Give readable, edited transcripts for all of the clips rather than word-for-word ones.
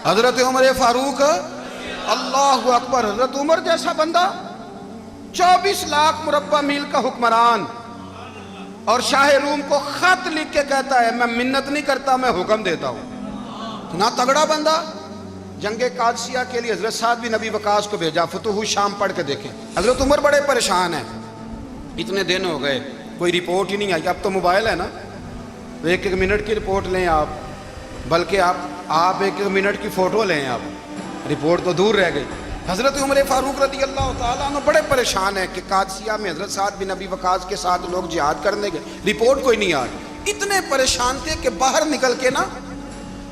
حضرت عمر فاروق اللہ اکبر، حضرت عمر جیسا بندہ 24 لاکھ مربع میل کا حکمران، اور شاہ روم کو خط لکھ کے کہتا ہے میں منت نہیں کرتا، میں حکم دیتا ہوں۔ اتنا تگڑا بندہ۔ جنگ قادسیہ کے لیے حضرت سعد بن ابی وقاص کو بھیجا، فتوح شام پڑھ کے دیکھیں۔ حضرت عمر بڑے پریشان ہیں، اتنے دن ہو گئے کوئی رپورٹ ہی نہیں آئی۔ اب تو موبائل ہے نا، ایک ایک منٹ کی رپورٹ لیں آپ، بلکہ آپ ایک ایک منٹ کی فوٹو لیں، آپ رپورٹ تو دور رہ گئی۔ حضرت عمر فاروق رضی اللہ تعالیٰ عنہ بڑے پریشان ہیں کہ قادسیہ میں حضرت سعد بن ابی وقاص کے ساتھ لوگ جہاد کرنے گئے، رپورٹ کوئی نہیں آئی۔ اتنے پریشان تھے کہ باہر نکل کے نا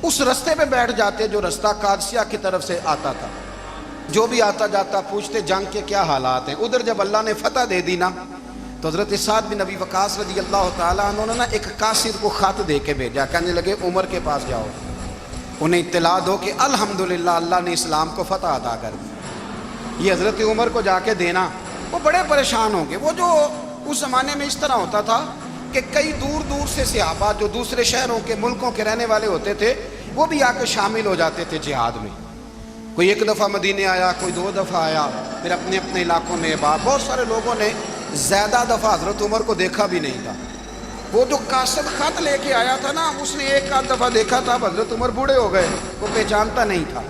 اس رستے پہ بیٹھ جاتے جو رستہ قادسیہ کی طرف سے آتا تھا، جو بھی آتا جاتا پوچھتے جنگ کے کیا حالات ہیں۔ ادھر جب اللہ نے فتح دے دی نا تو حضرت سعد بن ابی وقاص رضی اللہ تعالیٰ عنہ نے ایک قاصد کو خط دے کے بھیجا، کہنے لگے عمر کے پاس جاؤ، انہیں اطلاع دو کہ الحمدللہ اللہ نے اسلام کو فتح عطا کر دی۔ یہ حضرت عمر کو جا کے دینا، وہ بڑے پریشان ہوں گے۔ وہ جو اس زمانے میں اس طرح ہوتا تھا کہ کئی دور دور سے صحابہ جو دوسرے شہروں کے ملکوں کے رہنے والے ہوتے تھے وہ بھی آ کے شامل ہو جاتے تھے جہاد میں۔ کوئی ایک دفعہ مدینے آیا، کوئی 2 دفعہ آیا، پھر اپنے اپنے علاقوں میں بہت سارے لوگوں نے زیادہ دفعہ حضرت عمر کو دیکھا بھی نہیں تھا۔ وہ جو قاصد خط لے کے آیا تھا نا، اس نے ایک آدھ دفعہ دیکھا تھا، حضرت عمر بوڑھے ہو گئے، وہ پہچانتا نہیں تھا۔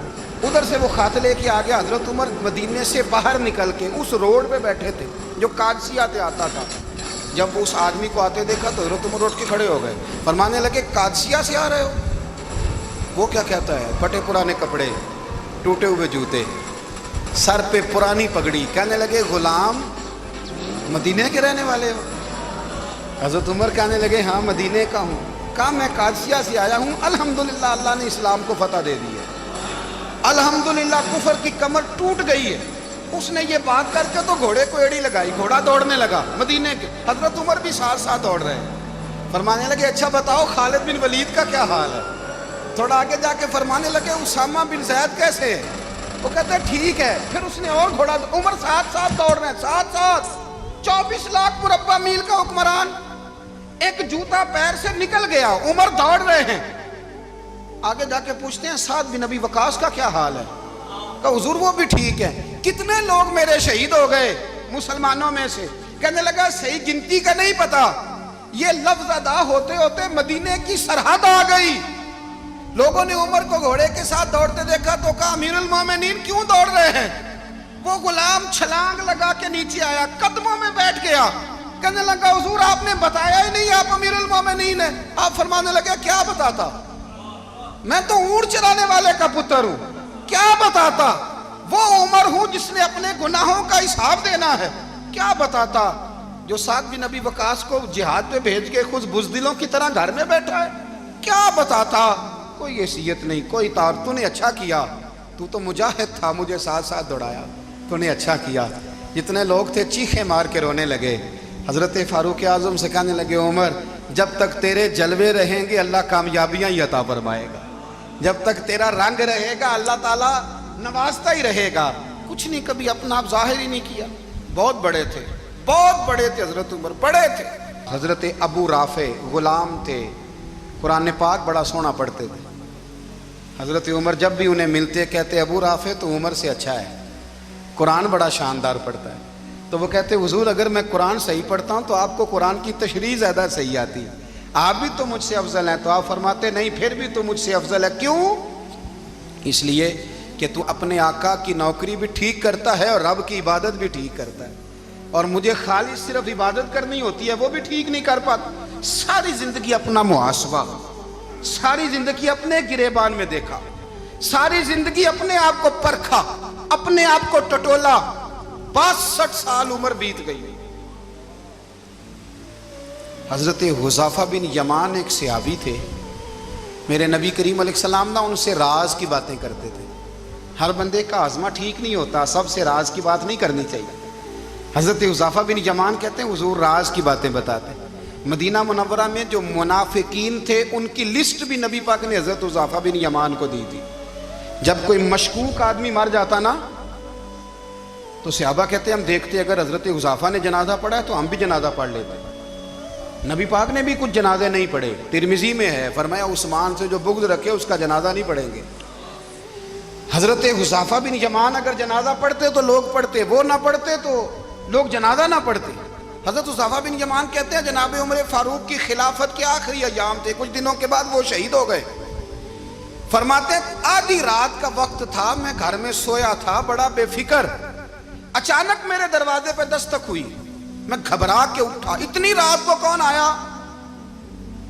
ادھر سے وہ خط لے کے آ گیا، حضرت عمر مدینے سے باہر نکل کے اس روڈ پہ بیٹھے تھے جو قادسیہ سے آتا تھا۔ جب اس آدمی کو آتے دیکھا تو حضرت عمر اٹھ کے کھڑے ہو گئے، فرمانے لگے قادسیہ سے آ رہے ہو؟ وہ کیا کہتا ہے؟ پھٹے پرانے کپڑے، ٹوٹے ہوئے جوتے، سر پہ پرانی پگڑی، کہنے لگے غلام مدینے کے رہنے والے ہو؟ حضرت عمر کہنے لگے ہاں مدینے کا ہوں۔ کہا میں قادسیہ سے آیا ہوں، الحمدللہ اللہ نے اسلام کو فتح دے دی ہے، الحمدللہ کفر کی کمر ٹوٹ گئی ہے۔ اس نے یہ بات کر کے تو گھوڑے کو ایڑی لگائی، گھوڑا دوڑنے لگا مدینے کے، حضرت عمر بھی ساتھ ساتھ دوڑ رہے ہیں۔ فرمانے لگے اچھا بتاؤ خالد بن ولید کا کیا حال ہے؟ تھوڑا آگے جا کے فرمانے لگے اسامہ بن زید کیسے ہے؟ وہ کہتے ہیں ٹھیک ہے۔ پھر اس نے اور گھوڑا، عمر ساتھ ساتھ دوڑ رہے ہیں، ساتھ ساتھ 24 لاکھ مربع میل کا حکمران، ایک جوتا پیر سے نکل گیا، عمر دوڑ رہے ہیں۔ آگے جا کے پوچھتے ہیں سعد بن ابی وقاص کا کیا حال ہے؟ کہا حضور وہ بھی ٹھیک ہے۔ کتنے لوگ میرے شہید ہو گئے مسلمانوں میں سے؟ کہنے لگا صحیح گنتی کا نہیں پتا، یہ لفظ ادا ہوتے ہوتے مدینے کی سرحد آ گئی۔ لوگوں نے عمر کو گھوڑے کے ساتھ دوڑتے دیکھا تو کہا امیر المومنین کیوں دوڑ رہے ہیں؟ وہ غلام چھلانگ لگا کے نیچے آیا، قدموں میں بیٹھ گیا، کہنے لگا حضور آپ نے بتایا ہی نہیں آپ امیر المومنین ہیں۔ آپ فرمانے لگے کیا بتاتا؟ میں تو اونٹ چرانے والے کا پتر ہوں، کیا بتاتا؟ وہ عمر ہوں جس نے اپنے گناہوں کا حساب دینا ہے، کیا بتاتا؟ جو سعد بن ابی وقاص کو جہاد پہ بھیج کے خود بزدلوں کی طرح گھر میں بیٹھا ہے، کیا بتاتا؟ کوئی حیثیت نہیں، کوئی تار، تو نے اچھا کیا، تو تو مجاہد تھا، مجھے ساتھ ساتھ دوڑایا، تو نے اچھا کیا۔ جتنے لوگ تھے چیخیں مار کے رونے لگے۔ حضرت فاروق اعظم سے کہنے لگے عمر جب تک تیرے جلوے رہیں گے اللہ کامیابیاں ہی عطا فرمائے گا، جب تک تیرا رنگ رہے گا اللہ تعالیٰ نوازتا ہی رہے گا۔ کچھ نہیں کبھی اپنا آپ ظاہر ہی نہیں کیا۔ بہت بڑے تھے، بہت بڑے تھے حضرت عمر، بڑے تھے۔ حضرت ابو رافع غلام تھے، قرآن پاک بڑا سونا پڑھتے تھے۔ حضرت عمر جب بھی انہیں ملتے کہتے ابو رافع تو عمر سے اچھا ہے، قرآن بڑا شاندار پڑھتا ہے۔ تو وہ کہتے حضور اگر میں قرآن صحیح پڑھتا ہوں تو آپ کو قرآن کی تشریح زیادہ صحیح آتی ہے، آپ بھی تو مجھ سے افضل ہیں۔ تو آپ فرماتے نہیں پھر بھی تو مجھ سے افضل ہے۔ کیوں؟ اس لیے کہ تو اپنے آقا کی نوکری بھی ٹھیک کرتا ہے اور رب کی عبادت بھی ٹھیک کرتا ہے، اور مجھے خالص صرف عبادت کرنی ہوتی ہے وہ بھی ٹھیک نہیں کر پاتا۔ ساری زندگی اپنا محاسبہ، ساری زندگی اپنے گریبان میں دیکھا، ساری زندگی اپنے آپ کو پرکھا، اپنے آپ کو ٹٹولا۔ 62 سال عمر بیت گئی۔ حضرت حذیفہ بن یمان ایک صحابی تھے، میرے نبی کریم علیہ السلام نا ان سے راز کی باتیں کرتے تھے۔ ہر بندے کا ہاضمہ ٹھیک نہیں ہوتا، سب سے راز کی بات نہیں کرنی چاہیے۔ حضرت حذیفہ بن یمان کہتے ہیں حضور راز کی باتیں بتاتے ہیں۔ مدینہ منورہ میں جو منافقین تھے ان کی لسٹ بھی نبی پاک نے حضرت حذیفہ بن یمان کو دی تھی۔ جب کوئی مشکوک آدمی مر جاتا نا تو صحابہ کہتے ہیں ہم دیکھتے اگر حضرت حذیفہ نے جنازہ پڑھا ہے تو ہم بھی جنازہ پڑھ لیتے۔ نبی پاک نے بھی کچھ جنازے نہیں پڑھے، ترمذی میں ہے، فرمایا عثمان سے جو بغض رکھے اس کا جنازہ نہیں پڑھیں گے۔ حضرت حذیفہ بن یمان اگر جنازہ پڑھتے تو لوگ پڑھتے، وہ نہ پڑھتے تو لوگ جنازہ نہ پڑھتے۔ حضرت حذیفہ بن یمان کہتے ہیں جناب عمر فاروق کی خلافت کے آخری ایام تھے، کچھ دنوں کے بعد وہ شہید ہو گئے۔ فرماتے ہیں آدھی رات کا وقت تھا، میں گھر میں سویا تھا بڑا بے فکر، اچانک میرے دروازے پہ دستک ہوئی، میں گھبرا کے اٹھا، اتنی رات کو کون آیا؟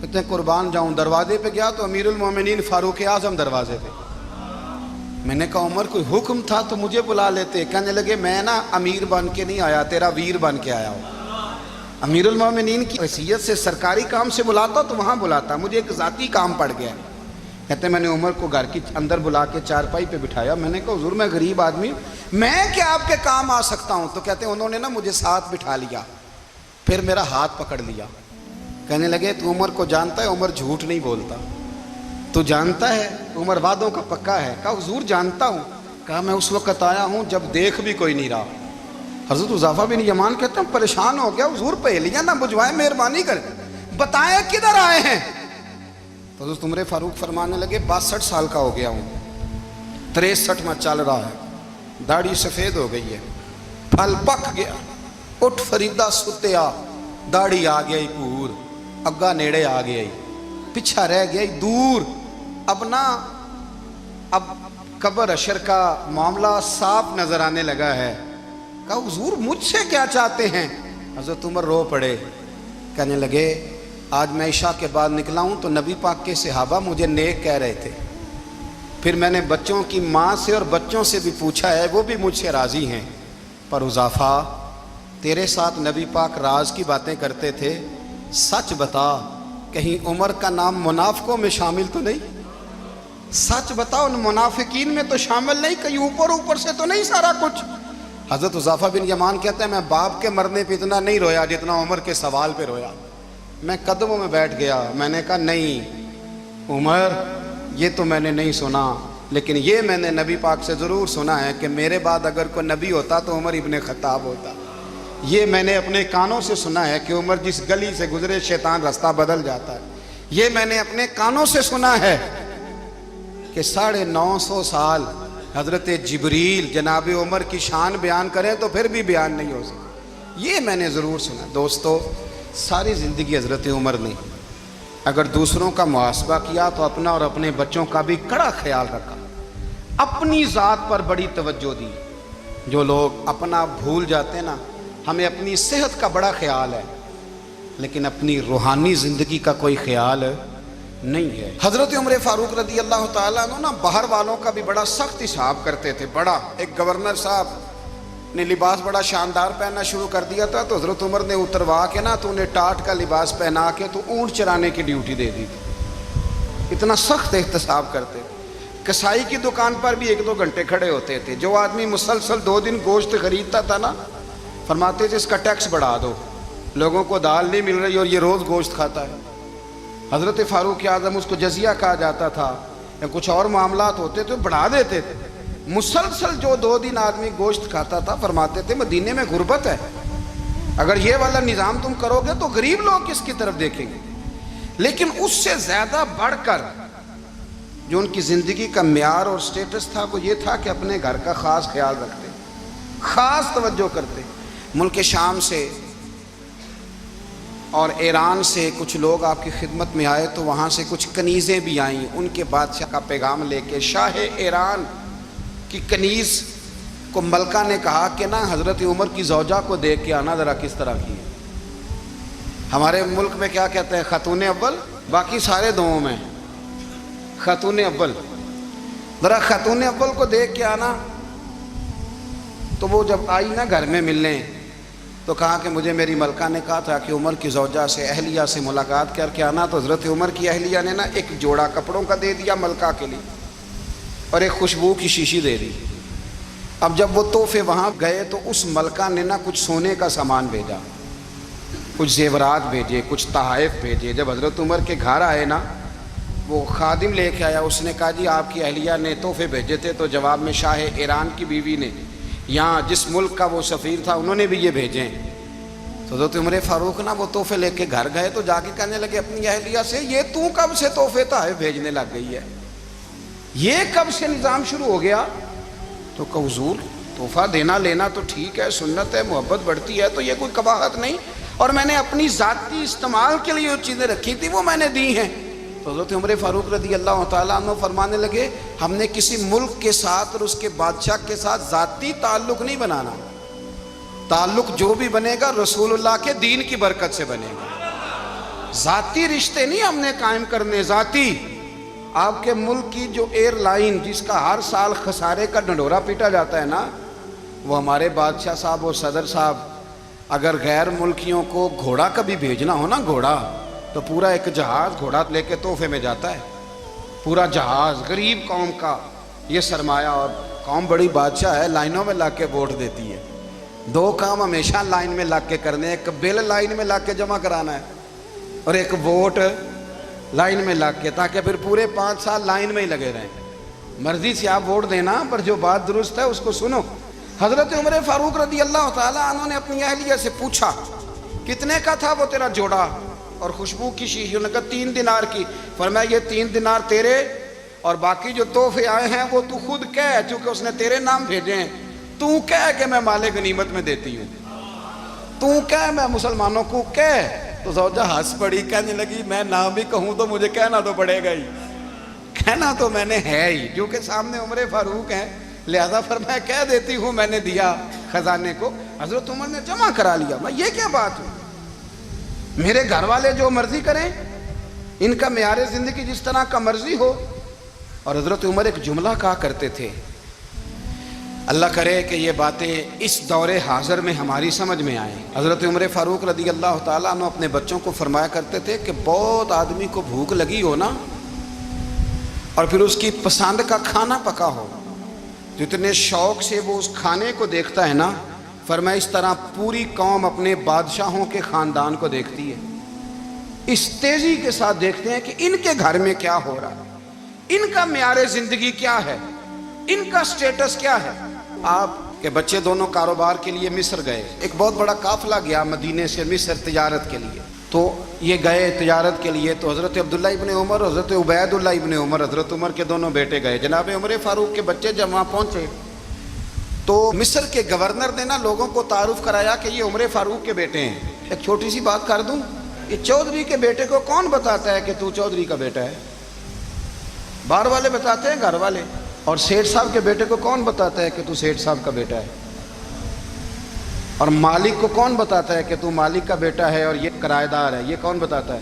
کہتے ہیں قربان جاؤں، دروازے پہ گیا تو امیر المومنین فاروق اعظم دروازے پہ۔ میں نے کہا عمر کوئی حکم تھا تو مجھے بلا لیتے۔ کہنے لگے میں نا امیر بن کے نہیں آیا، تیرا ویر بن کے آیا ہوں۔ امیر المومنین کی حیثیت سے سرکاری کام سے بلاتا تو وہاں بلاتا، مجھے ایک ذاتی کام پڑ گیا۔ کہتے ہیں میں نے عمر کو گھر کی اندر بلا کے چارپائی پہ بٹھایا، میں نے کہا حضور میں غریب آدمی ہوں، میں کیا آپ کے کام آ سکتا ہوں؟ تو کہتے ہیں انہوں نے نا مجھے ساتھ بٹھا لیا، پھر میرا ہاتھ پکڑ لیا، کہنے لگے تو عمر کو جانتا ہے؟ عمر جھوٹ نہیں بولتا، تو جانتا ہے عمر وعدوں کا پکا ہے؟ کہا حضور جانتا ہوں۔ کہا میں اس وقت آیا ہوں جب دیکھ بھی کوئی نہیں رہا۔ حضرت حذیفہ بن یمان کہتے ہیں پریشان ہو گیا، حضور پہلیاں نہ بجھوائے، مہربانی کر بتائیں کدھر آئے ہیں؟ تو حضرت عمر فاروق فرمانے لگے 62 سال کا ہو گیا ہوں، 63 میں چل رہا ہے، داڑھی سفید ہو گئی ہے، پھل پک گیا، اٹھ فریدہ ستیا، داڑھی آ گئی پور، اگا نیڑے آ گئی، پیچھا رہ گئی دور، اب قبر اشر کا معاملہ صاف نظر آنے لگا ہے۔ کہا حضور مجھ سے کیا چاہتے ہیں؟ حضرت عمر رو پڑے، کہنے لگے آج میں عشاء کے بعد نکلا ہوں تو نبی پاک کے صحابہ مجھے نیک کہہ رہے تھے، پھر میں نے بچوں کی ماں سے اور بچوں سے بھی پوچھا ہے، وہ بھی مجھ سے راضی ہیں، پر حذیفہ تیرے ساتھ نبی پاک راز کی باتیں کرتے تھے، سچ بتا کہیں عمر کا نام منافقوں میں شامل تو نہیں؟ سچ بتا ان منافقین میں تو شامل نہیں، کہیں اوپر سے تو نہیں سارا کچھ؟ حضرت حذیفہ بن یمان کہتے ہیں میں باپ کے مرنے پہ اتنا نہیں رویا جتنا عمر کے سوال پہ رویا۔ میں قدموں میں بیٹھ گیا، میں نے کہا نہیں عمر یہ تو میں نے نہیں سنا، لیکن یہ میں نے نبی پاک سے ضرور سنا ہے کہ میرے بعد اگر کوئی نبی ہوتا تو عمر ابن خطاب ہوتا۔ یہ میں نے اپنے کانوں سے سنا ہے کہ عمر جس گلی سے گزرے شیطان رستہ بدل جاتا ہے۔ یہ میں نے اپنے کانوں سے سنا ہے کہ 950 سال حضرت جبریل جناب عمر کی شان بیان کریں تو پھر بھی بیان نہیں ہو سکتا، یہ میں نے ضرور سنا۔ دوستو ساری زندگی حضرت عمر نے اگر دوسروں کا محاسبہ کیا تو اپنا اور اپنے بچوں کا بھی کڑا خیال رکھا، اپنی ذات پر بڑی توجہ دی۔ جو لوگ اپنا بھول جاتے نا، ہمیں اپنی صحت کا بڑا خیال ہے لیکن اپنی روحانی زندگی کا کوئی خیال نہیں ہے۔ حضرت عمر فاروق رضی اللہ تعالیٰ عنہ نا باہر والوں کا بھی بڑا سخت حساب کرتے تھے۔ بڑا ایک گورنر صاحب نے لباس بڑا شاندار پہننا شروع کر دیا تھا تو حضرت عمر نے اتروا کے نا تو انہیں ٹاٹ کا لباس پہنا کے تو اونٹ چرانے کی ڈیوٹی دے دی تھی، اتنا سخت احتساب کرتے۔ کسائی کی دکان پر بھی 1-2 گھنٹے کھڑے ہوتے تھے۔ جو آدمی مسلسل 2 دن گوشت خریدتا تھا نا، فرماتے تھے اس کا ٹیکس بڑھا دو، لوگوں کو دال نہیں مل رہی اور یہ روز گوشت کھاتا ہے۔ حضرت فاروق اعظم اس کو جزیہ کہا جاتا تھا، یا کچھ اور معاملات ہوتے تو بڑھا دیتے تھے۔ مسلسل جو 2 دن آدمی گوشت کھاتا تھا، فرماتے تھے مدینے میں غربت ہے، اگر یہ والا نظام تم کرو گے تو غریب لوگ کس کی طرف دیکھیں گے۔ لیکن اس سے زیادہ بڑھ کر جو ان کی زندگی کا معیار اور سٹیٹس تھا وہ یہ تھا کہ اپنے گھر کا خاص خیال رکھتے، خاص توجہ کرتے۔ ملک شام سے اور ایران سے کچھ لوگ آپ کی خدمت میں آئے تو وہاں سے کچھ کنیزیں بھی آئیں، ان کے بادشاہ کا پیغام لے کے۔ شاہ ایران کی کنیز کو ملکہ نے کہا کہ نا حضرت عمر کی زوجہ کو دیکھ کے آنا ذرا کس طرح کی ہے۔ ہمارے ملک میں کیا کہتے ہیں؟ خاتون اول، باقی سارے دوؤں میں خاتون اول، ذرا خاتون اول کو دیکھ کے آنا۔ تو وہ جب آئی نا گھر میں ملنے تو کہا کہ مجھے میری ملکہ نے کہا تھا کہ عمر کی زوجہ سے اہلیہ سے ملاقات کر کے آنا۔ تو حضرت عمر کی اہلیہ نے نا ایک جوڑا کپڑوں کا دے دیا ملکہ کے لیے اور ایک خوشبو کی شیشی دے دی۔ اب جب وہ تحفے وہاں گئے تو اس ملکہ نے نا کچھ سونے کا سامان بھیجا، کچھ زیورات بھیجے، کچھ تحائف بھیجے۔ جب حضرت عمر کے گھر آئے نا، وہ خادم لے کے آیا، اس نے کہا جی آپ کی اہلیہ نے تحفے بھیجے تھے، تو جواب میں شاہ ایران کی بیوی نے، یہاں جس ملک کا وہ سفیر تھا، انہوں نے بھی یہ بھیجے۔ تو حضرت عمر فاروق نا وہ تحفے لے کے گھر گئے تو جا کے کہنے لگے اپنی اہلیہ سے، یہ تو کب سے تحفے تحائف بھیجنے لگ گئی ہے؟ یہ کب سے نظام شروع ہو گیا؟ تو کہ حضور تحفہ دینا لینا تو ٹھیک ہے، سنت ہے، محبت بڑھتی ہے، تو یہ کوئی قباحت نہیں، اور میں نے اپنی ذاتی استعمال کے لیے جو چیزیں رکھی تھی وہ میں نے دی ہیں۔ تو حضرت عمر فاروق رضی اللہ تعالیٰ عنہ فرمانے لگے ہم نے کسی ملک کے ساتھ اور اس کے بادشاہ کے ساتھ ذاتی تعلق نہیں بنانا، تعلق جو بھی بنے گا رسول اللہ کے دین کی برکت سے بنے گا، ذاتی رشتے نہیں ہم نے قائم کرنے۔ ذاتی آپ کے ملک کی جو ایئر لائن جس کا ہر سال خسارے کا ڈنڈورا پیٹا جاتا ہے نا، وہ ہمارے بادشاہ صاحب اور صدر صاحب اگر غیر ملکیوں کو گھوڑا کبھی بھیجنا ہو نا، گھوڑا، تو پورا ایک جہاز گھوڑا لے کے تحفے میں جاتا ہے، پورا جہاز غریب قوم کا یہ سرمایہ، اور قوم بڑی بادشاہ ہے، لائنوں میں لا کے ووٹ دیتی ہے، دو کام ہمیشہ لائن میں لا کے کرنے، ایک بل لائن میں لا کے جمع کرانا ہے اور ایک ووٹ لائن میں لا کے، تاکہ پھر پورے 5 سال لائن میں ہی لگے رہیں۔ مرضی سے آپ ووٹ دینا، پر جو بات درست ہے اس کو سنو۔ حضرت عمر فاروق رضی اللہ تعالیٰ عنہ نے اپنی اہلیہ سے پوچھا کتنے کا تھا وہ تیرا جوڑا اور خوشبو کی شیشی؟ انہوں نے کہا 3 دینار کی۔ فرمایا یہ 3 دینار تیرے، اور باقی جو تحفے آئے ہیں وہ تو خود کہہ، چونکہ اس نے تیرے نام بھیجے ہیں، تو کہہ کہ میں مال غنیمت میں دیتی ہوں، تو کہہ میں مسلمانوں کو کہہ۔ تو زوجہ ہنس پڑی، کہنے لگی میں نہ بھی کہوں تو مجھے کہنا تو پڑے گا ہی، کہنا تو میں نے ہے ہی، کیونکہ سامنے عمر فاروق ہیں، لہذا فرمایا کہہ دیتی ہوں میں نے دیا خزانے کو۔ حضرت عمر نے جمع کرا لیا۔ میں یہ کیا بات ہے، میرے گھر والے جو مرضی کریں، ان کا معیار زندگی جس طرح کا مرضی ہو۔ اور حضرت عمر ایک جملہ کہا کرتے تھے، اللہ کرے کہ یہ باتیں اس دور حاضر میں ہماری سمجھ میں آئیں۔ حضرت عمر فاروق رضی اللہ تعالیٰ عنہ اپنے بچوں کو فرمایا کرتے تھے کہ بہت آدمی کو بھوک لگی ہو نا، اور پھر اس کی پسند کا کھانا پکا ہو، جتنے شوق سے وہ اس کھانے کو دیکھتا ہے نا، فرمایا اس طرح پوری قوم اپنے بادشاہوں کے خاندان کو دیکھتی ہے، اس تیزی کے ساتھ دیکھتے ہیں کہ ان کے گھر میں کیا ہو رہا ہے، ان کا معیار زندگی کیا ہے، ان کا سٹیٹس کیا ہے۔ آپ کے بچے دونوں کاروبار کے لیے مصر گئے، ایک بہت بڑا قافلہ گیا مدینے سے مصر تجارت کے لیے، تو یہ گئے تجارت کے لیے، تو حضرت عبداللہ ابن عمر، حضرت عبید اللہ ابن عمر، حضرت عمر کے دونوں بیٹے گئے۔ جناب عمر فاروق کے بچے جب وہاں پہنچے تو مصر کے گورنر نے نا لوگوں کو تعارف کرایا کہ یہ عمر فاروق کے بیٹے ہیں۔ ایک چھوٹی سی بات کر دوں، یہ چودھری کے بیٹے کو کون بتاتا ہے کہ تو چودھری کا بیٹا ہے؟ باہر والے بتاتے ہیں، گھر والے۔ اور سیٹھ صاحب کے بیٹے کو کون بتاتا ہے کہ تو سیٹھ صاحب کا بیٹا ہے؟ اور مالک کو کون بتاتا ہے کہ تو مالک کا بیٹا ہے اور یہ کرایہ دار ہے؟ یہ کون بتاتا ہے؟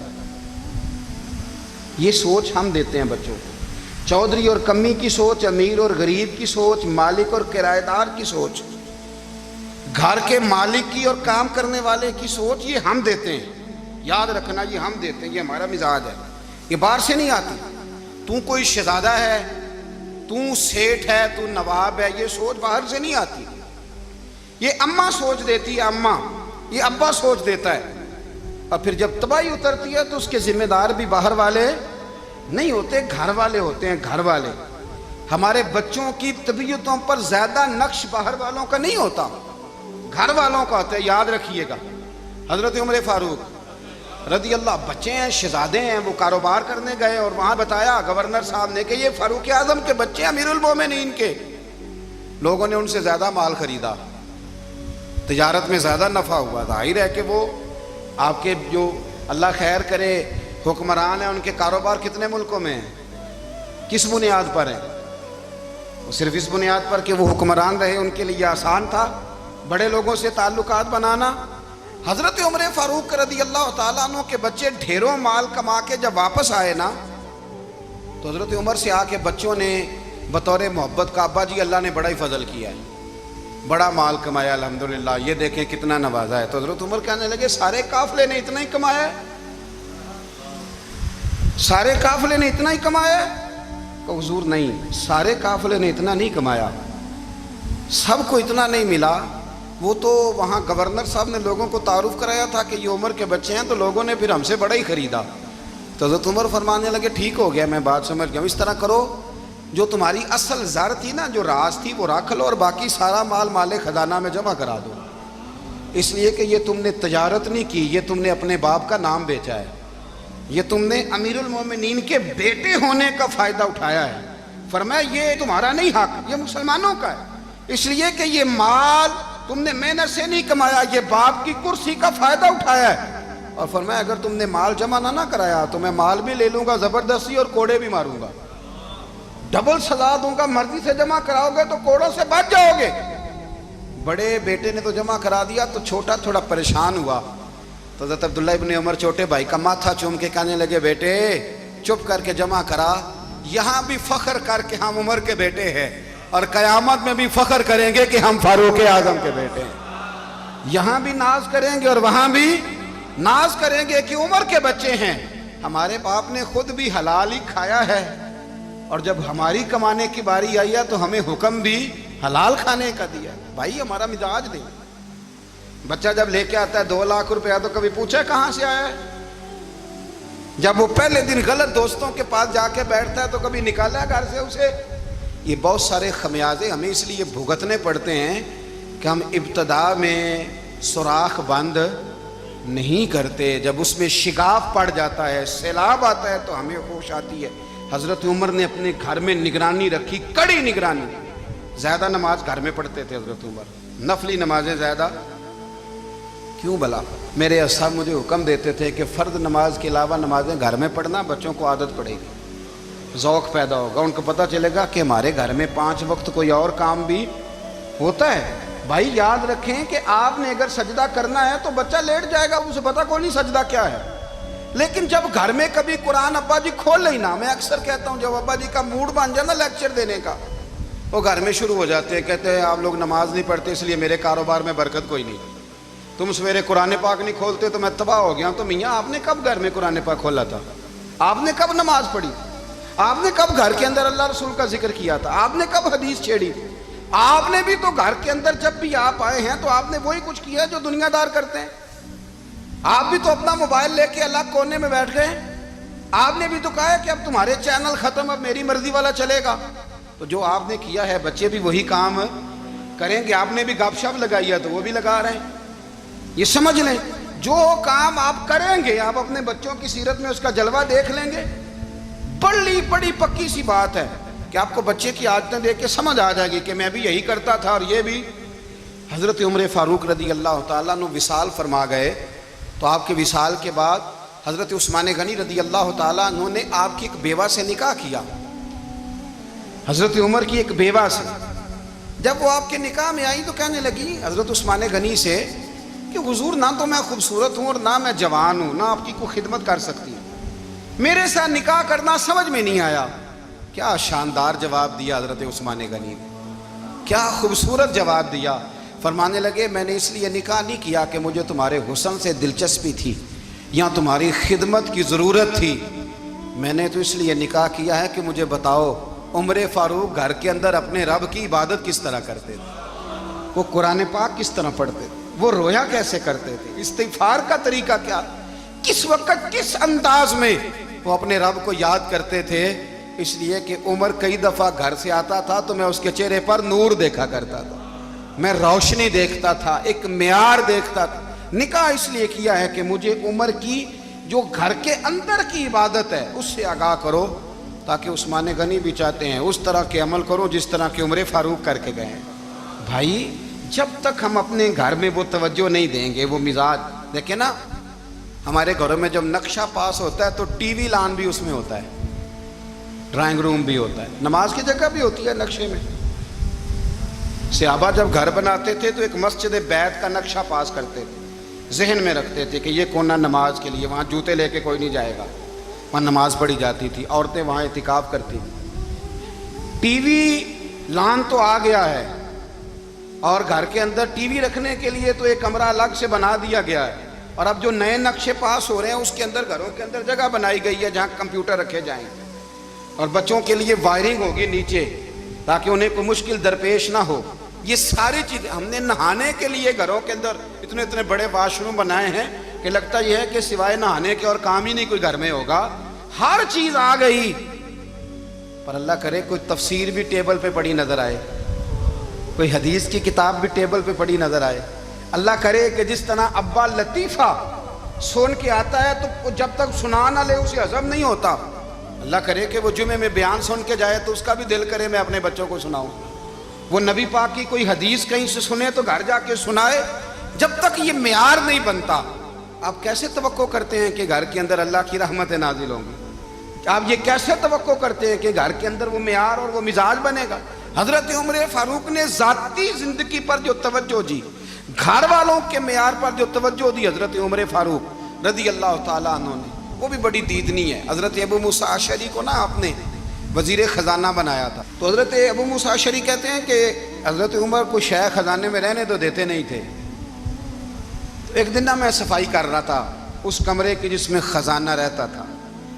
یہ سوچ ہم دیتے ہیں بچوں کو، چودھری اور کمی کی سوچ، امیر اور غریب کی سوچ، مالک اور کرایہ دار کی سوچ، گھر کے مالک کی اور کام کرنے والے کی سوچ، یہ ہم دیتے ہیں۔ یاد رکھنا، یہ ہم دیتے ہیں، یہ ہمارا مزاج ہے، یہ باہر سے نہیں آتی۔ تو کوئی شہزادہ ہے، تو سیٹھ ہے، تو نواب ہے، یہ سوچ باہر سے نہیں آتی، یہ اماں سوچ دیتی ہے، اماں، یہ ابا سوچ دیتا ہے، اور پھر جب تباہی اترتی ہے تو اس کے ذمہ دار بھی باہر والے نہیں ہوتے، گھر والے ہوتے ہیں، گھر والے۔ ہمارے بچوں کی طبیعتوں پر زیادہ نقش باہر والوں کا نہیں ہوتا، گھر والوں کا ہوتا ہے، یاد رکھیے گا۔ حضرت عمر فاروق رضی اللہ، بچے ہیں، شہزادے ہیں، وہ کاروبار کرنے گئے، اور وہاں بتایا گورنر صاحب نے کہ یہ فاروق اعظم کے بچے، امیر المومنین کے۔ لوگوں نے ان سے زیادہ مال خریدا، تجارت میں زیادہ نفع ہوا، ظاہر ہے کہ وہ آپ کے جو اللہ خیر کرے حکمران ہیں، ان کے کاروبار کتنے ملکوں میں ہیں، کس بنیاد پر ہیں؟ وہ صرف اس بنیاد پر کہ وہ حکمران رہے، ان کے لیے آسان تھا بڑے لوگوں سے تعلقات بنانا۔ حضرت عمر فاروق رضی اللہ تعالیٰ عنہ کے بچے ڈھیروں مال کما کے جب واپس آئے نا، تو حضرت عمر سے آ کے بچوں نے بطور محبت کا، ابا جی اللہ نے بڑا ہی فضل کیا ہے، بڑا مال کمایا الحمدللہ، یہ دیکھیں کتنا نوازا ہے۔ تو حضرت عمر کہنے لگے سارے قافلے نے اتنا ہی کمایا ہے، سارے قافلے نے اتنا ہی کمایا ہے؟ کہ حضور نہیں، سارے قافلے نے اتنا نہیں کمایا، سب کو اتنا نہیں ملا، وہ تو وہاں گورنر صاحب نے لوگوں کو تعارف کرایا تھا کہ یہ عمر کے بچے ہیں، تو لوگوں نے پھر ہم سے بڑا ہی خریدا۔ تو حضرت عمر فرمانے لگے ٹھیک ہو گیا، میں بات سمجھ گیا، اس طرح کرو، جو تمہاری اصل زر تھی نا، جو راز تھی، وہ رکھ لو، اور باقی سارا مال مال خزانہ میں جمع کرا دو، اس لیے کہ یہ تم نے تجارت نہیں کی، یہ تم نے اپنے باپ کا نام بیچا ہے، یہ تم نے امیر المومنین کے بیٹے ہونے کا فائدہ اٹھایا ہے، فرمایا یہ تمہارا نہیں حق، یہ مسلمانوں کا ہے، اس لیے کہ یہ مال تم نے محنت سے نہیں کمایا، یہ باپ کی کرسی کا فائدہ اٹھایا ہے۔ اور فرمایا اگر تم نے مال جمع نہ کرایا تو میں مال بھی لے لوں گا زبردستی اور کوڑے بھی ماروں گا، ڈبل سزا دوں گا۔ مرضی سے جمع کراؤ گے تو کوڑوں سے بچ جاؤ گے۔ بڑے بیٹے نے تو جمع کرا دیا تو چھوٹا تھوڑا پریشان ہوا، تو حضرت عبداللہ ابن عمر چھوٹے بھائی کا ماتھا چوم کے کہنے لگے بیٹے چپ کر کے جمع کرا، یہاں بھی فخر کر کے ہم عمر کے بیٹے ہیں اور قیامت میں بھی فخر کریں گے کہ ہم فاروق اعظم کے بیٹے ہیں۔ یہاں بھی ناز کریں گے اور وہاں بھی ناز کریں گے کہ عمر کے بچے ہیں۔ ہمارے باپ نے خود بھی حلال ہی کھایا ہے، اور جب ہماری کمانے کی باری آئی ہے تو ہمیں حکم بھی حلال کھانے کا دیا۔ بھائی ہمارا مزاج دے، بچہ جب لے کے آتا ہے 2 لاکھ روپیہ تو کبھی پوچھے کہاں سے آیا ہے؟ جب وہ پہلے دن غلط دوستوں کے پاس جا کے بیٹھتا ہے تو کبھی نکالا ہے گھر سے اسے؟ یہ بہت سارے خمیازے ہمیں اس لیے بھگتنے پڑتے ہیں کہ ہم ابتدا میں سوراخ بند نہیں کرتے، جب اس میں شگاف پڑ جاتا ہے، سیلاب آتا ہے تو ہمیں ہوش آتی ہے۔ حضرت عمر نے اپنے گھر میں نگرانی رکھی، کڑی نگرانی۔ زیادہ نماز گھر میں پڑھتے تھے حضرت عمر، نفلی نمازیں زیادہ کیوں بلا؟ میرے اصحاب مجھے حکم دیتے تھے کہ فرض نماز کے علاوہ نمازیں گھر میں پڑھنا، بچوں کو عادت پڑے گی، ذوق پیدا ہوگا، ان کو پتہ چلے گا کہ ہمارے گھر میں 5 وقت کوئی اور کام بھی ہوتا ہے۔ بھائی یاد رکھیں کہ آپ نے اگر سجدہ کرنا ہے تو بچہ لیٹ جائے گا، اسے پتہ کوئی نہیں سجدہ کیا ہے، لیکن جب گھر میں کبھی قرآن ابا جی کھول لینا، میں اکثر کہتا ہوں جب ابا جی کا موڈ بن جائے نا لیکچر دینے کا، وہ گھر میں شروع ہو جاتے ہیں، کہتے ہیں آپ لوگ نماز نہیں پڑھتے اس لیے میرے کاروبار میں برکت کوئی نہیں، تم سویرے قرآن پاک نہیں کھولتے تو میں تباہ ہو گیا ہوں۔ تو میاں آپ نے کب گھر میں قرآن پاک کھولا تھا؟ آپ نے کب نماز پڑھی؟ آپ نے کب گھر کے اندر اللہ رسول کا ذکر کیا تھا؟ آپ نے کب حدیث چھیڑی؟ آپ نے بھی تو گھر کے اندر جب بھی آپ آئے ہیں تو آپ نے وہی کچھ کیا جو دنیا دار کرتے ہیں۔ آپ بھی تو اپنا موبائل لے کے الگ کونے میں بیٹھ گئے، آپ نے بھی تو کہا ہے کہ اب تمہارے چینل ختم، اب میری مرضی والا چلے گا۔ تو جو آپ نے کیا ہے بچے بھی وہی کام کریں گے۔ آپ نے بھی گپ شپ لگائی ہے تو وہ بھی لگا رہے ہیں۔ یہ سمجھ لیں جو کام آپ کریں گے آپ اپنے بچوں کی سیرت میں اس کا جلوہ دیکھ لیں گے۔ بڑی پکی سی بات ہے کہ آپ کو بچے کی عادتیں دیکھ کے سمجھ آ جائے گی کہ میں بھی یہی کرتا تھا اور یہ بھی۔ حضرت عمر فاروق رضی اللہ تعالیٰ عنہ وصال فرما گئے، تو آپ کے وصال کے بعد حضرت عثمان غنی رضی اللہ تعالیٰ عنہ نے آپ کی ایک بیوہ سے نکاح کیا، حضرت عمر کی ایک بیوہ سے۔ جب وہ آپ کے نکاح میں آئی تو کہنے لگی حضرت عثمان غنی سے کہ حضور نہ تو میں خوبصورت ہوں اور نہ میں جوان ہوں، نہ آپ کی کوئی خدمت کر سکتی ہوں، میرے ساتھ نکاح کرنا سمجھ میں نہیں آیا۔ کیا شاندار جواب دیا حضرت عثمان غنی نے، کیا خوبصورت جواب دیا۔ فرمانے لگے میں نے اس لیے نکاح نہیں کیا کہ مجھے تمہارے حسن سے دلچسپی تھی یا تمہاری خدمت کی ضرورت تھی، میں نے تو اس لیے نکاح کیا ہے کہ مجھے بتاؤ عمر فاروق گھر کے اندر اپنے رب کی عبادت کس طرح کرتے تھے، وہ قرآن پاک کس طرح پڑھتے تھے، وہ رویا کیسے کرتے تھے، استغفار کا طریقہ کیا، کس وقت کس انداز میں وہ اپنے رب کو یاد کرتے تھے۔ اس لیے کہ عمر کئی دفعہ گھر سے آتا تھا تو میں اس کے چہرے پر نور دیکھا کرتا تھا، میں روشنی دیکھتا تھا، ایک معیار دیکھتا تھا۔ نکاح اس لیے کیا ہے کہ مجھے عمر کی جو گھر کے اندر کی عبادت ہے اس سے آگاہ کرو، تاکہ عثمان غنی بھی چاہتے ہیں اس طرح کے عمل کرو جس طرح کہ عمر فاروق کر کے گئے ہیں۔ بھائی جب تک ہم اپنے گھر میں وہ توجہ نہیں دیں گے، وہ مزاج دیکھیں نا، ہمارے گھروں میں جب نقشہ پاس ہوتا ہے تو ٹی وی لان بھی اس میں ہوتا ہے، ڈرائنگ روم بھی ہوتا ہے، نماز کی جگہ بھی ہوتی ہے نقشے میں۔ صحابہ جب گھر بناتے تھے تو ایک مسجد بیت کا نقشہ پاس کرتے تھے، ذہن میں رکھتے تھے کہ یہ کونا نماز کے لیے، وہاں جوتے لے کے کوئی نہیں جائے گا، وہاں نماز پڑھی جاتی تھی، عورتیں وہاں اعتکاف کرتی تھیں۔ ٹی وی لان تو آ گیا ہے اور گھر کے اندر ٹی وی رکھنے کے لیے تو ایک کمرہ الگ سے بنا دیا گیا ہے، اور اب جو نئے نقشے پاس ہو رہے ہیں اس کے اندر گھروں کے اندر جگہ بنائی گئی ہے جہاں کمپیوٹر رکھے جائیں، اور بچوں کے لیے وائرنگ ہوگی نیچے تاکہ انہیں کوئی مشکل درپیش نہ ہو۔ یہ ساری چیزیں ہم نے نہانے کے لیے گھروں کے اندر اتنے بڑے واش روم بنائے ہیں کہ لگتا یہ ہے کہ سوائے نہانے کے اور کام ہی نہیں کوئی گھر میں ہوگا، ہر چیز آ گئی۔ پر اللہ کرے کوئی تفسیر بھی ٹیبل پہ پڑی نظر آئے، کوئی حدیث کی کتاب بھی ٹیبل پہ پڑی نظر آئے۔ اللہ کرے کہ جس طرح ابا لطیفہ سن کے آتا ہے تو جب تک سنا نہ لے اسے ہضم نہیں ہوتا، اللہ کرے کہ وہ جمعے میں بیان سن کے جائے تو اس کا بھی دل کرے میں اپنے بچوں کو سناؤں. وہ نبی پاک کی کوئی حدیث کہیں سے سنے تو گھر جا کے سنائے. جب تک یہ معیار نہیں بنتا آپ کیسے توقع کرتے ہیں کہ گھر کے اندر اللہ کی رحمتیں نازل ہوں گی؟ آپ یہ کیسے توقع کرتے ہیں کہ گھر کے اندر وہ معیار اور وہ مزاج بنے گا؟ حضرت عمر فاروق نے ذاتی زندگی پر جو توجہ دی، گھر والوں کے معیار پر جو توجہ دی حضرت عمر فاروق رضی اللہ تعالیٰ عنہ نے، وہ بھی بڑی دیدنی ہے. حضرت ابو موسیٰ اشعری کو نا آپ نے وزیر خزانہ بنایا تھا. تو حضرت ابو موسیٰ اشعری کہتے ہیں کہ حضرت عمر کو شیخ خزانے میں رہنے تو دیتے نہیں تھے. ایک دن نا میں صفائی کر رہا تھا اس کمرے کی جس میں خزانہ رہتا تھا.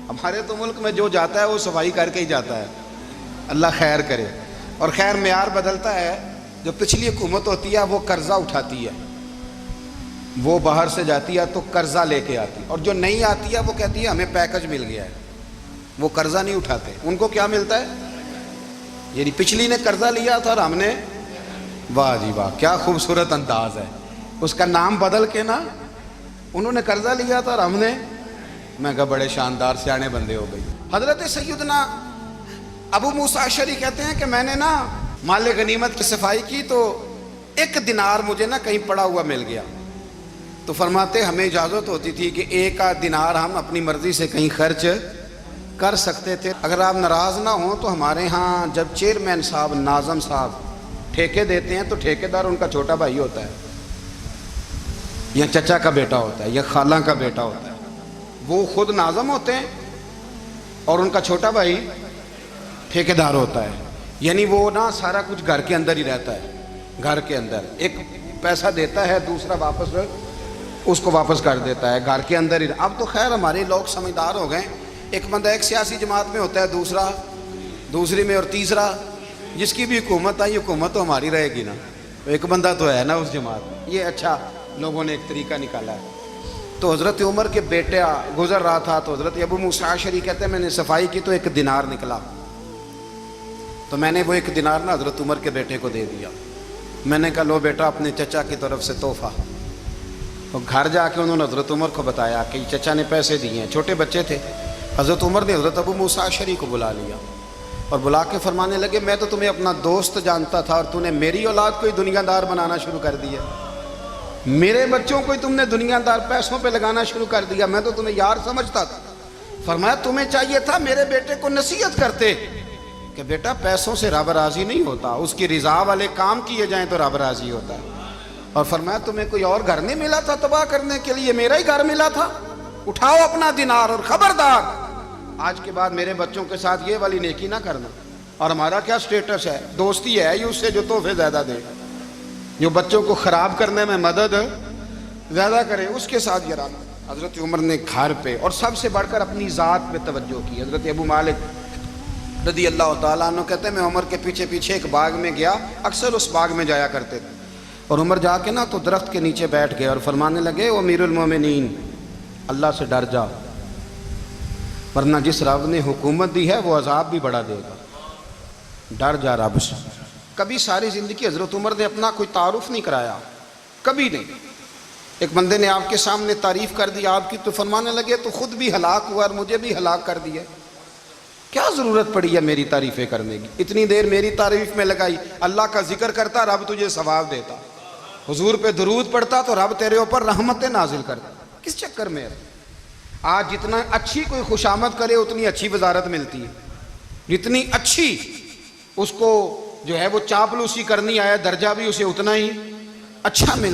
ہمارے تو ملک میں جو جاتا ہے وہ صفائی کر کے ہی جاتا ہے، اللہ خیر کرے. اور خیر معیار بدلتا ہے. جو پچھلی حکومت ہوتی ہے وہ قرضہ اٹھاتی ہے، وہ باہر سے جاتی ہے تو قرضہ لے کے آتی ہے، اور جو نہیں آتی ہے وہ کہتی ہے ہمیں پیکج مل گیا ہے. وہ قرضہ نہیں اٹھاتے. ان کو کیا ملتا ہے؟ یعنی پچھلی نے قرضہ لیا تھا اور ہم نے، واہ جی واہ کیا خوبصورت انداز ہے. اس کا نام بدل کے نا، انہوں نے قرضہ لیا تھا اور ہم نے، میں کہا بڑے شاندار سیانے بندے ہو گئی. حضرت سیدنا ابو موسیٰ اشعری کہتے ہیں کہ میں نے نا مال غنیمت کی صفائی کی تو 1 دینار مجھے نا کہیں پڑا ہوا مل گیا. تو فرماتے ہمیں اجازت ہوتی تھی کہ 1 دینار ہم اپنی مرضی سے کہیں خرچ کر سکتے تھے. اگر آپ ناراض نہ ہوں تو ہمارے ہاں جب چیئرمین صاحب، ناظم صاحب ٹھیکے دیتے ہیں تو ٹھیکیدار ان کا چھوٹا بھائی ہوتا ہے، یا چچا کا بیٹا ہوتا ہے، یا خالہ کا بیٹا ہوتا ہے. وہ خود ناظم ہوتے ہیں اور ان کا چھوٹا بھائی ٹھیکیدار ہوتا ہے. یعنی وہ نا سارا کچھ گھر کے اندر ہی رہتا ہے. گھر کے اندر ایک پیسہ دیتا ہے، دوسرا واپس اس کو واپس کر دیتا ہے. گھر کے اندر ہی. اب تو خیر ہمارے لوگ سمجھدار ہو گئے. ایک بندہ ایک سیاسی جماعت میں ہوتا ہے، دوسرا دوسری میں، اور تیسرا جس کی بھی حکومت آئی حکومت تو ہماری رہے گی نا. ایک بندہ تو ہے نا اس جماعت میں. یہ اچھا لوگوں نے ایک طریقہ نکالا ہے. تو حضرت عمر کے بیٹے گزر رہا تھا تو حضرت ابو موسیٰ اشعری کہتے ہیں میں نے صفائی کی تو 1 دینار نکلا. تو میں نے وہ 1 دینار نا حضرت عمر کے بیٹے کو دے دیا. میں نے کہا لو بیٹا اپنے چچا کی طرف سے تحفہ. تو گھر جا کے انہوں نے حضرت عمر کو بتایا کہ چچا نے پیسے دیے ہیں. چھوٹے بچے تھے. حضرت عمر نے حضرت ابو موسیٰ اشعری کو بلا لیا اور بلا کے فرمانے لگے میں تو تمہیں اپنا دوست جانتا تھا اور تو نے میری اولاد کو ہی دنیا دار بنانا شروع کر دیا. میرے بچوں کو ہی تم نے دنیا دار پیسوں پہ لگانا شروع کر دیا. میں تو تمہیں یار سمجھتا تھا. فرمایا تمہیں چاہیے تھا میرے بیٹے کو نصیحت کرتے کہ بیٹا پیسوں سے رب راضی نہیں ہوتا، اس کی رضا والے کام کیے جائیں تو رب راضی ہوتا ہے. اور فرمایا تمہیں کوئی اور گھر نہیں ملا تھا تباہ کرنے کے لیے، میرا ہی گھر ملا تھا. اٹھاؤ اپنا دینار اور خبردار آج کے بعد میرے بچوں کے ساتھ یہ والی نیکی نہ کرنا. اور ہمارا کیا سٹیٹس ہے؟ دوستی ہے اس سے جو تحفے زیادہ دے، جو بچوں کو خراب کرنے میں مدد زیادہ کرے، اس کے ساتھ یہ رہنا. حضرت عمر نے گھر پہ اور سب سے بڑھ کر اپنی ذات پہ توجہ کی. حضرت ابو مالک رضی اللہ تعالیٰ عنہ کہتے ہیں میں عمر کے پیچھے پیچھے ایک باغ میں گیا، اکثر اس باغ میں جایا کرتے تھے. اور عمر جا کے نا تو درخت کے نیچے بیٹھ گئے اور فرمانے لگے او امیر المومنین اللہ سے ڈر جا، ورنہ جس رب نے حکومت دی ہے وہ عذاب بھی بڑھا دے گا. ڈر جا رب سے. کبھی ساری زندگی حضرت عمر نے اپنا کوئی تعارف نہیں کرایا، کبھی نہیں. ایک بندے نے آپ کے سامنے تعریف کر دی آپ کی تو فرمانے لگے تو خود بھی ہلاک ہوا اور مجھے بھی ہلاک کر دیا. کیا ضرورت پڑی ہے میری تعریفیں کرنے کی؟ اتنی دیر میری تعریف میں لگائی. اللہ کا ذکر کرتا رب تجھے ثواب دیتا، حضور پہ درود پڑھتا تو رب تیرے اوپر رحمتیں نازل کرتا. کس چکر میں؟ آج جتنا اچھی کوئی خوشامد کرے اتنی اچھی وزارت ملتی ہے، جتنی اچھی اس کو جو ہے وہ چاپلوسی کرنی آیا درجہ بھی اسے اتنا ہی اچھا ملتا.